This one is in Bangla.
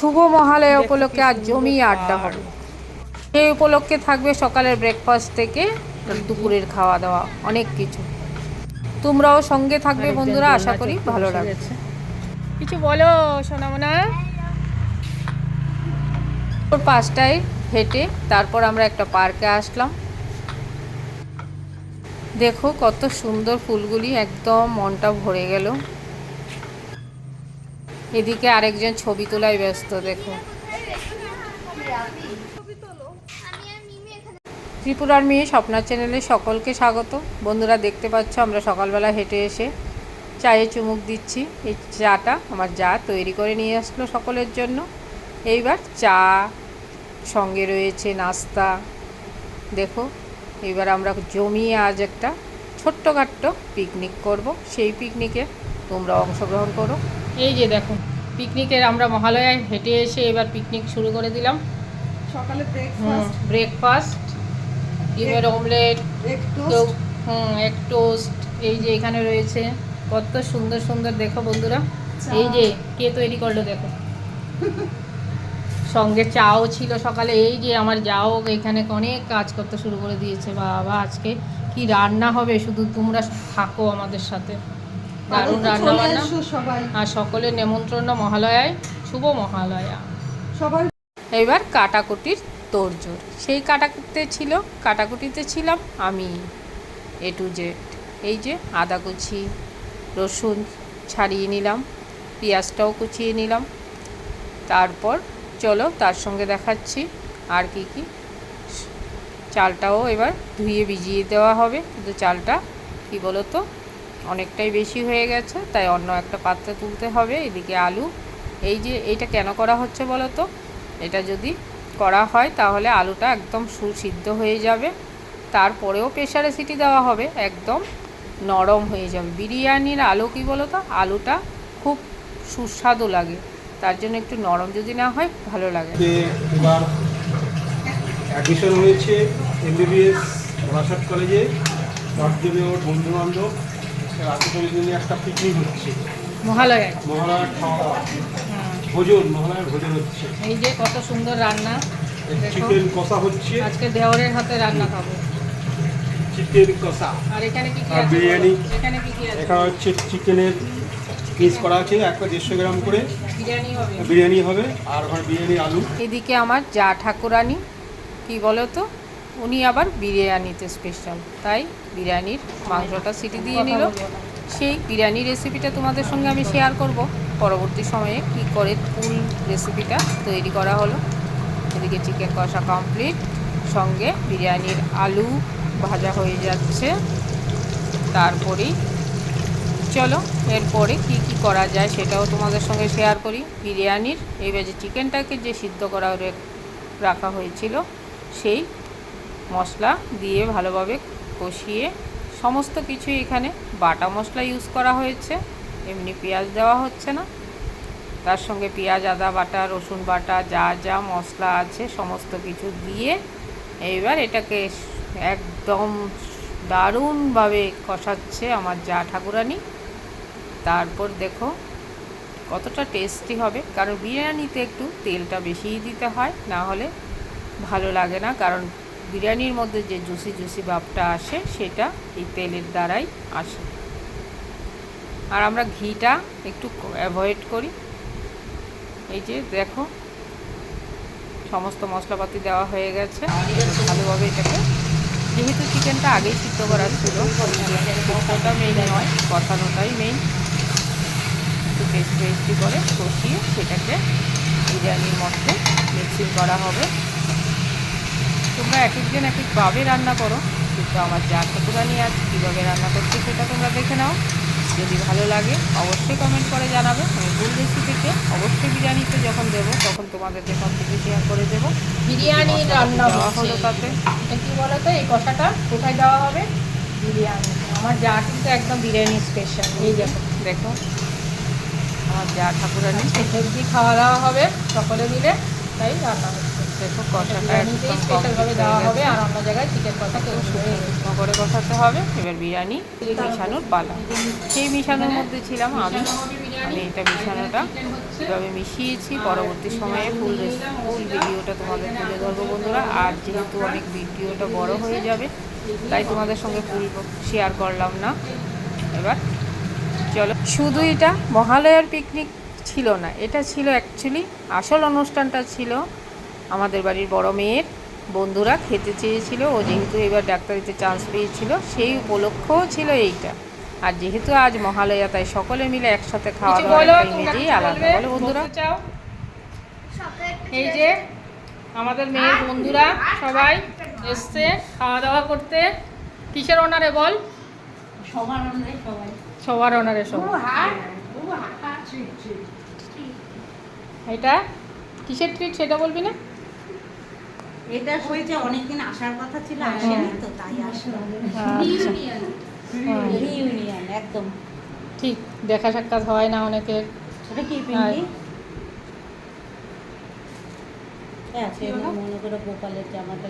শুভ মহালয়া উপলক্ষে আজ জমি আড্ডা হবে। সেই উপলক্ষে থাকবে সকালের ব্রেকফাস্ট থেকে দুপুরের খাওয়া দাওয়া, অনেক কিছু। তোমরাও সঙ্গে থাকবে বন্ধুরা, আশা করি ভালো লাগবে। কিছু বলো সোনামোনা। 5টায় হেঁটে তারপর আমরা একটা পার্কে আসলাম। দেখো কত সুন্দর ফুলগুলি, একদম মনটা ভরে গেল। এদিকে আরেকজন ছবি তোলায় ব্যস্ত। দেখো ত্রিপুরার মেয়ে স্বপ্না চ্যানেলে সকলকে স্বাগত। বন্ধুরা দেখতে পাচ্ছ আমরা সকালবেলা হেঁটে এসে চায়ে চুমুক দিচ্ছি। এই চাটা আমার যা তৈরি করে নিয়ে আসলো সকলের জন্য। এইবার চা সঙ্গে রয়েছে নাস্তা। দেখো এবার আমরা জমিয়ে আজ একটা ছোট্টখাট্ট পিকনিক করব। সেই পিকনিকে তোমরা অংশগ্রহণ করো। এই যে দেখো পিকনিকের আমরা মহালয়ায় হেঁটে এসে এবার পিকনিক শুরু করে দিলাম। সকালে ব্রেকফাস্ট, ডিমের অমলেট, এক টোস্ট। এই যে এখানে রয়েছে কত সুন্দর সুন্দর, দেখো বন্ধুরা এই যে কে তৈরি করলো দেখো। সঙ্গে চাও ছিল সকালে। এই যে আমার যাও এখানে অনেক কাজ করতে শুরু করে দিয়েছে। বাবা আজকে কি রান্না হবে, শুধু তোমরা থাকো আমাদের সাথে। দারুণ রান্না বান্না। আর সকলের নেমন্ত্রণ মহালয়ায়, শুভ মহালয়া সবাই। এবার কাটাকুটির তোড়জোড়। সেই কাটাকুটিতে ছিলাম আমি A to Z। এই যে আদা কুচি, রসুন ছাড়িয়ে নিলাম, পেঁয়াজটাও কুচিয়ে নিলাম। তারপর চলো তার সঙ্গে দেখাচ্ছি আর কি কি। চালটাও এবার ধুয়ে ভিজিয়ে দেওয়া হবে, কিন্তু চালটা কি বলো তো অনেকটাই বেশি হয়ে গেছে, তাই অন্য একটা পাত্রে তুলতে হবে। এদিকে আলু, এই যে এইটা কেন করা হচ্ছে বলো তো, এটা যদি করা হয় তাহলে আলুটা একদম সুসিদ্ধ হয়ে যাবে, তারপরেও প্রেসারে সিটি দেওয়া হবে, একদম নরম হয়ে যাবে। বিরিয়ানির আলু কি বলো তো, আলুটা খুব সুস্বাদু লাগে, তার জন্য একটু নরম যদি না হয় ভালো লাগে। এবার অ্যাডমিশন হয়েছে MBBS বারাসাত কলেজে। তার জন্য ওর বন্ধু বান্ধব রাতে জন্য একটা পিকনিক হচ্ছে মহালয়ায় খাওয়া দাওয়া, ভোজন, মহালয়ার ভোজন হচ্ছে। এই যে কত সুন্দর রান্না, চিকেন কষা হচ্ছে, আজকে দেওরের হাতে রান্না খাবো। চিকেন কষা আর এখানে কি কি আর আছে বিরিয়ানি। এখানে কি কি আছে? এখানে হচ্ছে চিকেনের পিস করা আছে, একটা 150 গ্রাম করে বিরিয়ানি হবে। আর ওখানে বিরিয়ানি আলু। এদিকে আমার যা ঠাকুরানি কি বলো তো, উনি আবার বিরিয়ানিতে স্পেশাল, তাই বিরিয়ানির মাংসটা সিটি দিয়ে নিল। সেই বিরিয়ানি রেসিপিটা তোমাদের সঙ্গে আমি শেয়ার করব পরবর্তী সময়ে, কি করে ফুল রেসিপিটা তৈরি করা হলো। এদিকে চিকেন কষা কমপ্লিট, সঙ্গে বিরিয়ানির আলু ভাজা হয়ে যাচ্ছে। তারপরেই চলো এরপরে কি কি করা যায় সেটাও তোমাদের সঙ্গে শেয়ার করি। বিরিয়ানির এইবার যে চিকেনটাকে যে সিদ্ধ করা রাখা হয়েছিল, সেই মশলা দিয়ে ভালোভাবে কষিয়ে, সমস্ত কিছু এখানে বাটা মশলা ইউজ করা হয়েছে, এমনি পেঁয়াজ দেওয়া হচ্ছে না। তার সঙ্গে পেঁয়াজ, আদা বাটা, রসুন বাটা, যা যা মশলা আছে সমস্ত কিছু দিয়ে এইবার এটাকে একদম দারুণভাবে কষাচ্ছে আমার যা ঠাকুরানি। তারপর দেখো কতটা টেস্টি হবে, কারণ বিরিয়ানিতে একটু তেলটা বেশিই দিতে হয়, না হলে ভালো লাগে না। কারণ বিরিয়ানির মধ্যে যে জুসি জুসি ভাবটা আসে সেটা এই তেলের দ্বারাই আসে। আর আমরা ঘিটা একটু অ্যাভয়েড করি। এই যে দেখো সমস্ত মশলাপাতি দেওয়া হয়ে গেছে, ভালোভাবে এটাকে, যেহেতু চিকেনটা আগেই সিদ্ধ করা ছিল, কষাটা মেইন নয়, কষানোটাই মেইন। একটু টেস্টি করে কষিয়ে সেটাকে বিরিয়ানির মধ্যে মিক্সিং করা হবে। তোমরা এক একজন এক একভাবে রান্না করো, কিন্তু আমার যা ঠাকুরানি আছে কীভাবে রান্না করছে সেটা তোমরা দেখে নাও। যদি ভালো লাগে অবশ্যই কমেন্ট করে জানাবে। আমি ভুল রেসিপিতে অবশ্যই বিরিয়ানিতে যখন দেবো তখন তোমাদেরকে সব কিছু শেয়ার করে দেবো। বিরিয়ানি রান্না দেওয়া হলো তাতে কী বলো তো, এই কষাটা কোথায় দেওয়া হবে? বিরিয়ানি। আমার যা কিন্তু একদম বিরিয়ানি স্পেশাল। এই দেখো দেখো আমার যা ঠাকুরানি হেলদি খাওয়া দাওয়া হবে সকলে মিলে, তাই রান্না হচ্ছে। দেখো কষাটা একদম স্পেশালভাবে দেওয়া হবে, আর অন্য জায়গায় চিকেন কষা শুকনো করে কষাতে হবে। এবার বিরিয়ানি মিশানোর পালা। সেই মিশানোর মধ্যে ছিলাম আমি। আমি এটা মিশানোটা কীভাবে মিশিয়েছি পরবর্তী সময়ে ফুল ভিডিওটা তোমাদের তুলে ধরবো বন্ধুরা। আর যেহেতু অনেক ভিডিওটা বড় হয়ে যাবে তাই তোমাদের সঙ্গে ফুল শেয়ার করলাম না। এবার চলো, শুধু এটা মহালয়ার পিকনিক ছিল না, এটা ছিল অ্যাকচুয়ালি আসল অনুষ্ঠানটা ছিল আমাদের বাড়ির বড় মেয়ের বন্ধুরা খেতে চেয়েছিল। ও যেহেতু এবার ডাক্তারিতে চান্স পেয়েছিল সেই উপলক্ষও ছিল এইটা। আর যেহেতু আজ মহালয়া তাই সকলে মিলে একসাথে খাওয়া দাওয়ার একটা ইমেজই আলাদা। বলো বন্ধুরা। এই যে আমাদের মেয়ের বন্ধুরা সবাই এসছে খাওয়া দাওয়া করতে। কিসের অনারে বল? সবার অনারে সবাই। এটা কিসের ট্রিট সেটা বলবি না? এটা হয়েছে অনেকদিন আসার কথা ছিল, আসেনি তো তাই আসলো। রিইউনিয়ন একদম ঠিক, দেখা সাক্ষাৎ হয় না অনেকের। ওটা কি পিঙ্কি? হ্যাঁ, সে মনে করে গোপালের জামাটা